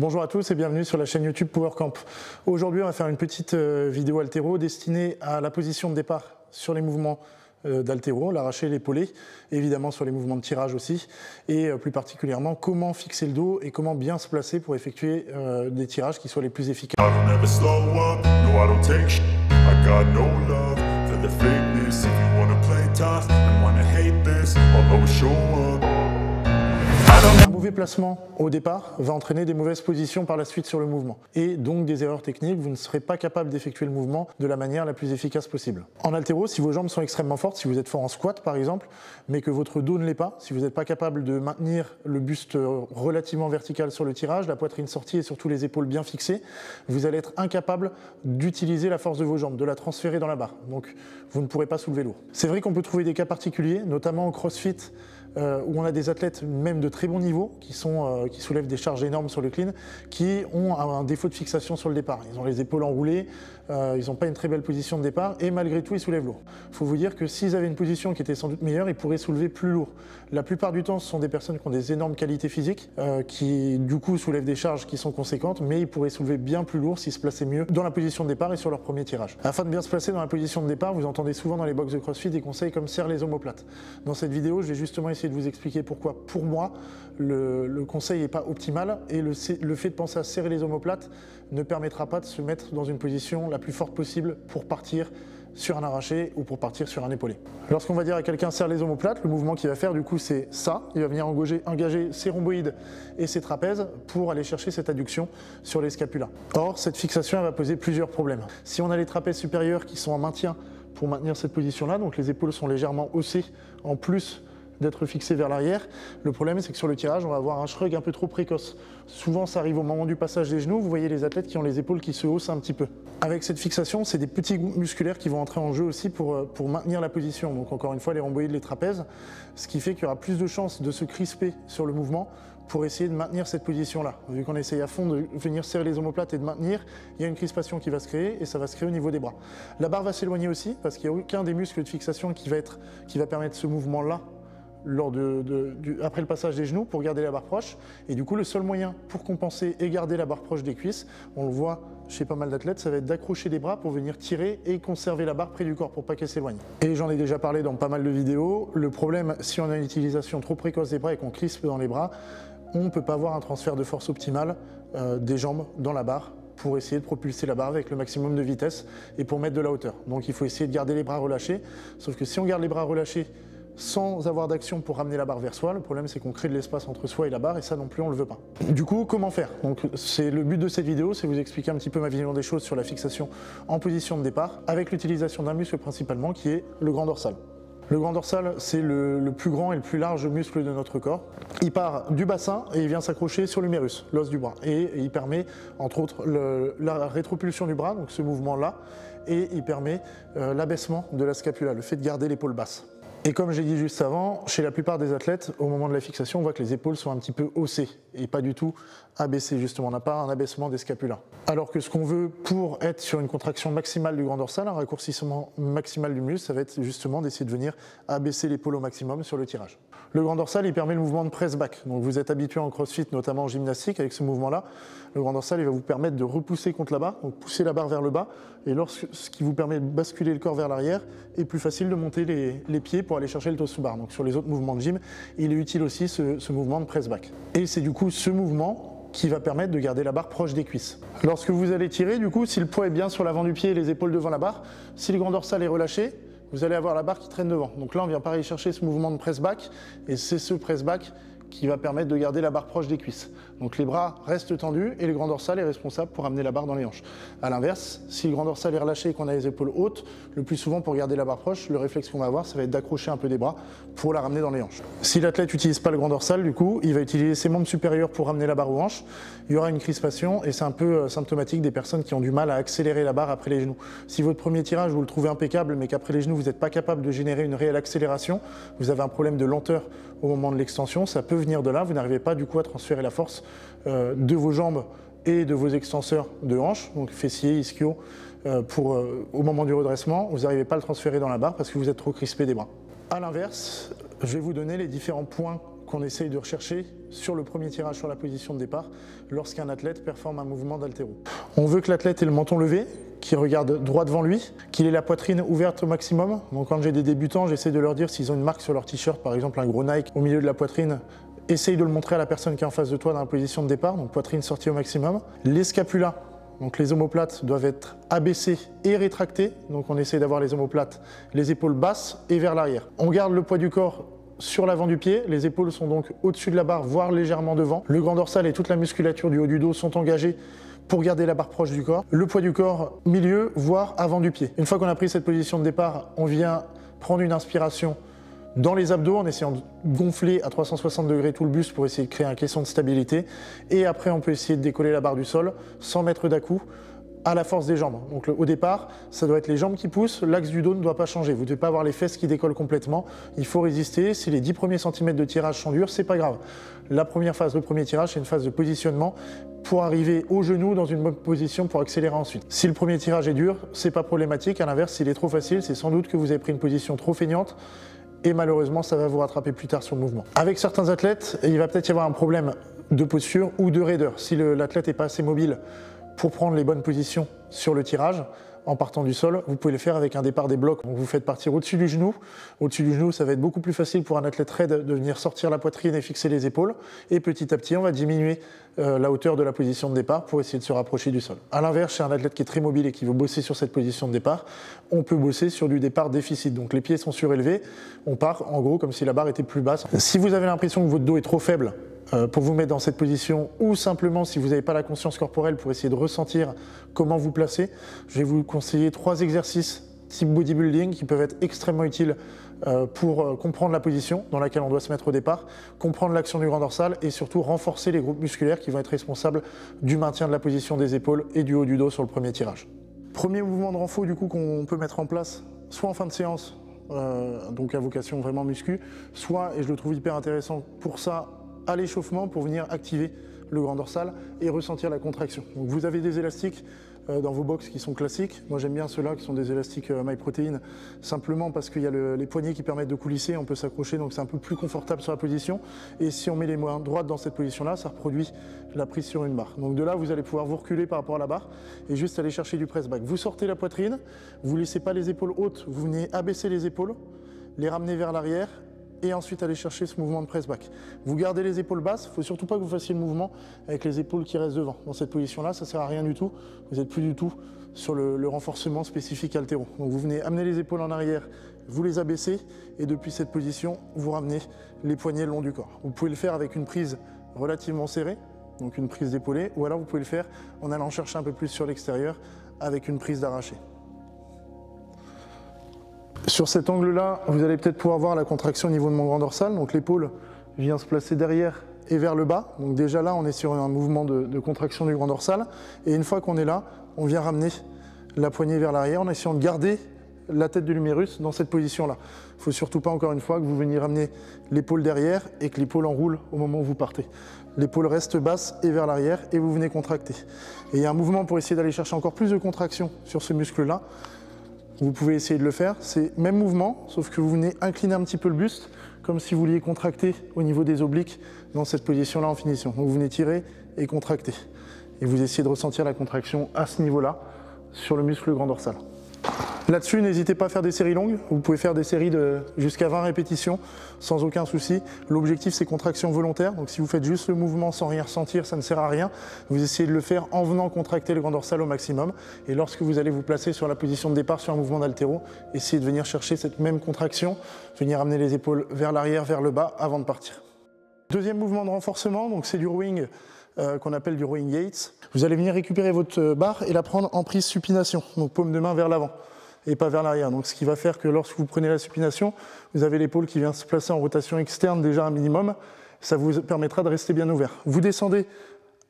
Bonjour à tous et bienvenue sur la chaîne YouTube PowerCamp. Aujourd'hui, on va faire une petite vidéo haltéro destinée à la position de départ sur les mouvements d'haltéro, l'arraché, l'épaulé, évidemment sur les mouvements de tirage aussi, et plus particulièrement comment fixer le dos et comment bien se placer pour effectuer des tirages qui soient les plus efficaces. Un mauvais placement au départ va entraîner des mauvaises positions par la suite sur le mouvement et donc des erreurs techniques. Vous ne serez pas capable d'effectuer le mouvement de la manière la plus efficace possible. En haltéro, si vos jambes sont extrêmement fortes, si vous êtes fort en squat par exemple, mais que votre dos ne l'est pas, si vous n'êtes pas capable de maintenir le buste relativement vertical sur le tirage, la poitrine sortie et surtout les épaules bien fixées, vous allez être incapable d'utiliser la force de vos jambes, de la transférer dans la barre. Donc vous ne pourrez pas soulever lourd. C'est vrai qu'on peut trouver des cas particuliers, notamment au CrossFit, où on a des athlètes même de très bon niveau qui soulèvent des charges énormes sur le clean, qui ont un défaut de fixation sur le départ. Ils ont les épaules enroulées, ils n'ont pas une très belle position de départ et malgré tout ils soulèvent lourd. Il faut vous dire que s'ils avaient une position qui était sans doute meilleure, ils pourraient soulever plus lourd. La plupart du temps, ce sont des personnes qui ont des énormes qualités physiques, qui du coup soulèvent des charges qui sont conséquentes, mais ils pourraient soulever bien plus lourd s'ils se plaçaient mieux dans la position de départ et sur leur premier tirage. Afin de bien se placer dans la position de départ, vous entendez souvent dans les box de CrossFit des conseils comme serre les omoplates. Dans cette vidéo, je vais justement essayer de vous expliquer pourquoi, pour moi, le conseil n'est pas optimal et le fait de penser à serrer les omoplates ne permettra pas de se mettre dans une position la plus forte possible pour partir sur un arraché ou pour partir sur un épaulé. Lorsqu'on va dire à quelqu'un serre les omoplates, le mouvement qu'il va faire du coup c'est ça, il va venir engager ses rhomboïdes et ses trapèzes pour aller chercher cette adduction sur les scapulas. Or cette fixation elle va poser plusieurs problèmes. Si on a les trapèzes supérieurs qui sont en maintien pour maintenir cette position là, donc les épaules sont légèrement haussées en plus d'être fixé vers l'arrière. Le problème, c'est que sur le tirage, on va avoir un shrug un peu trop précoce. Souvent, ça arrive au moment du passage des genoux. Vous voyez les athlètes qui ont les épaules qui se haussent un petit peu. Avec cette fixation, c'est des petits groupes musculaires qui vont entrer en jeu aussi pour maintenir la position. Donc encore une fois, les rhomboïdes, les trapèzes, ce qui fait qu'il y aura plus de chances de se crisper sur le mouvement pour essayer de maintenir cette position-là. Vu qu'on essaye à fond de venir serrer les omoplates et de maintenir, il y a une crispation qui va se créer et ça va se créer au niveau des bras. La barre va s'éloigner aussi parce qu'il n'y a aucun des muscles de fixation qui va permettre ce mouvement-là après le passage des genoux pour garder la barre proche. Et du coup, le seul moyen pour compenser et garder la barre proche des cuisses, on le voit chez pas mal d'athlètes, ça va être d'accrocher les bras pour venir tirer et conserver la barre près du corps pour pas qu'elle s'éloigne. Et j'en ai déjà parlé dans pas mal de vidéos. Le problème, si on a une utilisation trop précoce des bras et qu'on crispe dans les bras, on ne peut pas avoir un transfert de force optimal des jambes dans la barre pour essayer de propulser la barre avec le maximum de vitesse et pour mettre de la hauteur. Donc il faut essayer de garder les bras relâchés, sauf que si on garde les bras relâchés sans avoir d'action pour ramener la barre vers soi, le problème c'est qu'on crée de l'espace entre soi et la barre et ça non plus on le veut pas. Du coup, comment faire? Donc c'est le but de cette vidéo, c'est vous expliquer un petit peu ma vision des choses sur la fixation en position de départ avec l'utilisation d'un muscle principalement qui est le grand dorsal. Le grand dorsal, c'est le plus grand et le plus large muscle de notre corps. Il part du bassin et il vient s'accrocher sur l'humérus, l'os du bras. Et il permet, entre autres, la rétropulsion du bras, donc ce mouvement-là, et il permet l'abaissement de la scapula, le fait de garder l'épaule basse. Et comme j'ai dit juste avant, chez la plupart des athlètes, au moment de la fixation, on voit que les épaules sont un petit peu haussées et pas du tout abaissées justement. On n'a pas un abaissement des scapulas. Alors que ce qu'on veut pour être sur une contraction maximale du grand dorsal, un raccourcissement maximal du muscle, ça va être justement d'essayer de venir abaisser l'épaule au maximum sur le tirage. Le grand dorsal, il permet le mouvement de press-back. Donc vous êtes habitué en crossfit, notamment en gymnastique, avec ce mouvement-là. Le grand dorsal, il va vous permettre de repousser contre la barre, donc pousser la barre vers le bas, et ce qui vous permet de basculer le corps vers l'arrière, et plus facile de monter les pieds pour aller chercher le dos sous barre. Donc sur les autres mouvements de gym, il est utile aussi ce mouvement de press-back. Et c'est du coup ce mouvement qui va permettre de garder la barre proche des cuisses. Lorsque vous allez tirer, du coup, si le poids est bien sur l'avant du pied et les épaules devant la barre, si le grand dorsal est relâché, vous allez avoir la barre qui traîne devant. Donc là, on vient pareil chercher ce mouvement de press-back, et c'est ce press-back qui va permettre de garder la barre proche des cuisses. Donc les bras restent tendus et le grand dorsal est responsable pour amener la barre dans les hanches. A l'inverse, si le grand dorsal est relâché et qu'on a les épaules hautes, le plus souvent pour garder la barre proche, le réflexe qu'on va avoir, ça va être d'accrocher un peu des bras pour la ramener dans les hanches. Si l'athlète n'utilise pas le grand dorsal, du coup, il va utiliser ses membres supérieurs pour ramener la barre aux hanches. Il y aura une crispation et c'est un peu symptomatique des personnes qui ont du mal à accélérer la barre après les genoux. Si votre premier tirage, vous le trouvez impeccable, mais qu'après les genoux, vous n'êtes pas capable de générer une réelle accélération, vous avez un problème de lenteur au moment de l'extension, ça peut venir de là, vous n'arrivez pas du coup à transférer la force de vos jambes et de vos extenseurs de hanches, donc fessiers, ischio, au moment du redressement, vous n'arrivez pas à le transférer dans la barre parce que vous êtes trop crispé des bras. A l'inverse, je vais vous donner les différents points qu'on essaye de rechercher sur le premier tirage sur la position de départ lorsqu'un athlète performe un mouvement d'haltéro. On veut que l'athlète ait le menton levé, qu'il regarde droit devant lui, qu'il ait la poitrine ouverte au maximum. Donc quand j'ai des débutants, j'essaie de leur dire s'ils ont une marque sur leur t-shirt, par exemple un gros Nike au milieu de la poitrine, essaye de le montrer à la personne qui est en face de toi dans la position de départ, donc poitrine sortie au maximum. Les scapulas, donc les omoplates doivent être abaissées et rétractées, donc on essaie d'avoir les omoplates, les épaules basses et vers l'arrière. On garde le poids du corps sur l'avant du pied, les épaules sont donc au-dessus de la barre, voire légèrement devant. Le grand dorsal et toute la musculature du haut du dos sont engagés pour garder la barre proche du corps. Le poids du corps milieu, voire avant du pied. Une fois qu'on a pris cette position de départ, on vient prendre une inspiration dans les abdos en essayant de gonfler à 360 degrés tout le buste pour essayer de créer un caisson de stabilité. Et après, on peut essayer de décoller la barre du sol sans mettre d'à-coups, à la force des jambes. Donc au départ, ça doit être les jambes qui poussent, l'axe du dos ne doit pas changer. Vous ne devez pas avoir les fesses qui décollent complètement. Il faut résister. Si les 10 premiers centimètres de tirage sont durs, c'est pas grave. La première phase, le premier tirage, c'est une phase de positionnement pour arriver au genou dans une bonne position pour accélérer ensuite. Si le premier tirage est dur, c'est pas problématique. À l'inverse, s'il est trop facile, c'est sans doute que vous avez pris une position trop feignante et malheureusement, ça va vous rattraper plus tard sur le mouvement. Avec certains athlètes, il va peut-être y avoir un problème de posture ou de raideur. Si l'athlète n'est pas assez mobile pour prendre les bonnes positions sur le tirage, en partant du sol, vous pouvez le faire avec un départ des blocs. Donc vous faites partir au-dessus du genou. Au-dessus du genou, ça va être beaucoup plus facile pour un athlète raide de venir sortir la poitrine et fixer les épaules. Et petit à petit, on va diminuer la hauteur de la position de départ pour essayer de se rapprocher du sol. A l'inverse, chez un athlète qui est très mobile et qui veut bosser sur cette position de départ, on peut bosser sur du départ déficit. Donc les pieds sont surélevés, on part en gros comme si la barre était plus basse. Si vous avez l'impression que votre dos est trop faible pour vous mettre dans cette position, ou simplement si vous n'avez pas la conscience corporelle pour essayer de ressentir comment vous placer, je vais vous conseiller 3 exercices type bodybuilding qui peuvent être extrêmement utiles pour comprendre la position dans laquelle on doit se mettre au départ, comprendre l'action du grand dorsal et surtout renforcer les groupes musculaires qui vont être responsables du maintien de la position des épaules et du haut du dos sur le premier tirage. Premier mouvement de renfort du coup qu'on peut mettre en place, soit en fin de séance, donc à vocation vraiment muscu, soit, et je le trouve hyper intéressant pour ça, à l'échauffement pour venir activer le grand dorsal et ressentir la contraction. Donc vous avez des élastiques dans vos box qui sont classiques. Moi j'aime bien ceux-là qui sont des élastiques MyProtein, simplement parce qu'il y a les poignets qui permettent de coulisser, on peut s'accrocher, donc c'est un peu plus confortable sur la position. Et si on met les mains droites dans cette position-là, ça reproduit la prise sur une barre. Donc de là, vous allez pouvoir vous reculer par rapport à la barre et juste aller chercher du press back. Vous sortez la poitrine, vous ne laissez pas les épaules hautes, vous venez abaisser les épaules, les ramener vers l'arrière, et ensuite aller chercher ce mouvement de press back. Vous gardez les épaules basses, il ne faut surtout pas que vous fassiez le mouvement avec les épaules qui restent devant. Dans cette position-là, ça ne sert à rien du tout, vous n'êtes plus du tout sur le renforcement spécifique haltéro. Donc vous venez amener les épaules en arrière, vous les abaissez, et depuis cette position, vous ramenez les poignets le long du corps. Vous pouvez le faire avec une prise relativement serrée, donc une prise d'épaulé, ou alors vous pouvez le faire en allant chercher un peu plus sur l'extérieur avec une prise d'arraché. Sur cet angle-là, vous allez peut-être pouvoir voir la contraction au niveau de mon grand dorsal. Donc l'épaule vient se placer derrière et vers le bas. Donc déjà là, on est sur un mouvement de contraction du grand dorsal. Et une fois qu'on est là, on vient ramener la poignée vers l'arrière en essayant de garder la tête de l'humérus dans cette position-là. Il ne faut surtout pas, encore une fois, que vous veniez ramener l'épaule derrière et que l'épaule enroule au moment où vous partez. L'épaule reste basse et vers l'arrière et vous venez contracter. Et il y a un mouvement pour essayer d'aller chercher encore plus de contraction sur ce muscle-là. Vous pouvez essayer de le faire, c'est même mouvement, sauf que vous venez incliner un petit peu le buste, comme si vous vouliez contracter au niveau des obliques dans cette position-là en finition. Donc vous venez tirer et contracter. Et vous essayez de ressentir la contraction à ce niveau-là, sur le muscle grand dorsal. Là-dessus, n'hésitez pas à faire des séries longues. Vous pouvez faire des séries de jusqu'à 20 répétitions sans aucun souci. L'objectif, c'est contraction volontaire. Donc si vous faites juste le mouvement sans rien ressentir, ça ne sert à rien. Vous essayez de le faire en venant contracter le grand dorsal au maximum. Et lorsque vous allez vous placer sur la position de départ sur un mouvement d'haltéro, essayez de venir chercher cette même contraction, venir amener les épaules vers l'arrière, vers le bas avant de partir. Deuxième mouvement de renforcement, donc c'est du rowing qu'on appelle du rowing Yates. Vous allez venir récupérer votre barre et la prendre en prise supination, donc paume de main vers l'avant et pas vers l'arrière. Donc ce qui va faire que lorsque vous prenez la supination, vous avez l'épaule qui vient se placer en rotation externe déjà un minimum. Ça vous permettra de rester bien ouvert. Vous descendez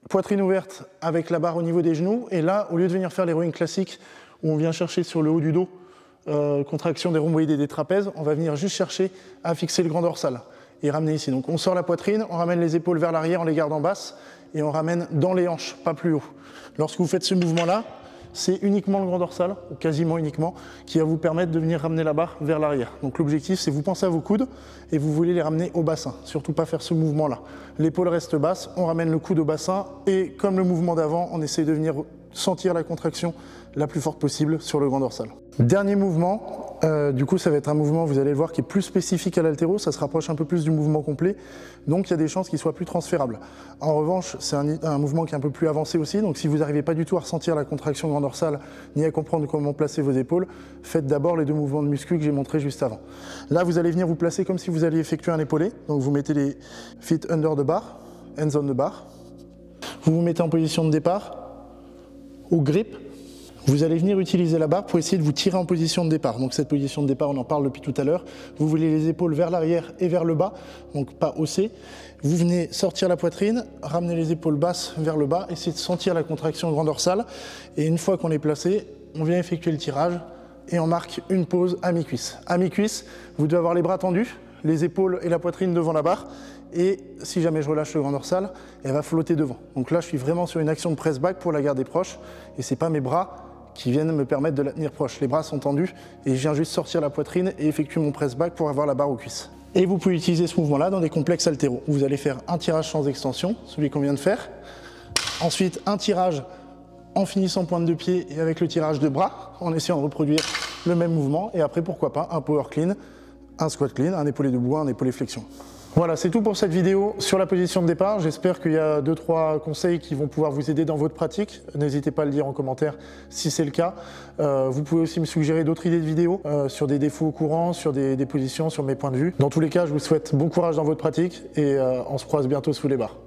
poitrine ouverte avec la barre au niveau des genoux. Et là, au lieu de venir faire les rowing classiques où on vient chercher sur le haut du dos, contraction des rhomboïdes et des trapèzes, on va venir juste chercher à fixer le grand dorsal et ramener ici. Donc on sort la poitrine, on ramène les épaules vers l'arrière, on les garde en basse et on ramène dans les hanches, pas plus haut. Lorsque vous faites ce mouvement-là, c'est uniquement le grand dorsal, ou quasiment uniquement, qui va vous permettre de venir ramener la barre vers l'arrière. Donc l'objectif, c'est vous pensez à vos coudes et vous voulez les ramener au bassin, surtout pas faire ce mouvement-là. L'épaule reste basse, on ramène le coude au bassin et comme le mouvement d'avant, on essaie de venir sentir la contraction la plus forte possible sur le grand dorsal. Dernier mouvement, du coup ça va être un mouvement, vous allez le voir, qui est plus spécifique à l'haltéro, ça se rapproche un peu plus du mouvement complet, donc il y a des chances qu'il soit plus transférable. En revanche, c'est un mouvement qui est un peu plus avancé aussi, donc si vous n'arrivez pas du tout à ressentir la contraction grand dorsal, ni à comprendre comment placer vos épaules, faites d'abord les deux mouvements de muscu que j'ai montrés juste avant. Là, vous allez venir vous placer comme si vous alliez effectuer un épaulé, donc vous mettez les feet under the bar, hands on the bar, vous vous mettez en position de départ, au grip. Vous allez venir utiliser la barre pour essayer de vous tirer en position de départ. Donc cette position de départ, on en parle depuis tout à l'heure. Vous voulez les épaules vers l'arrière et vers le bas, donc pas haussées. Vous venez sortir la poitrine, ramener les épaules basses vers le bas, essayer de sentir la contraction grand dorsale. Et une fois qu'on est placé, on vient effectuer le tirage et on marque une pause à mi-cuisse. À mi-cuisse, vous devez avoir les bras tendus, les épaules et la poitrine devant la barre. Et si jamais je relâche le grand dorsal, elle va flotter devant. Donc là, je suis vraiment sur une action de press back pour la garder proche. Et c'est pas mes bras qui viennent me permettre de la tenir proche. Les bras sont tendus et je viens juste sortir la poitrine et effectuer mon press back pour avoir la barre aux cuisses. Et vous pouvez utiliser ce mouvement-là dans des complexes haltéro. Vous allez faire un tirage sans extension, celui qu'on vient de faire. Ensuite, un tirage en finissant pointe de pied et avec le tirage de bras, en essayant de reproduire le même mouvement. Et après, pourquoi pas, un power clean, un squat clean, un épaulé debout, un épaulé flexion. Voilà, c'est tout pour cette vidéo sur la position de départ. J'espère qu'il y a 2-3 conseils qui vont pouvoir vous aider dans votre pratique. N'hésitez pas à le dire en commentaire si c'est le cas. Vous pouvez aussi me suggérer d'autres idées de vidéos sur des défauts courants, sur des positions, sur mes points de vue. Dans tous les cas, je vous souhaite bon courage dans votre pratique et on se croise bientôt sous les barres.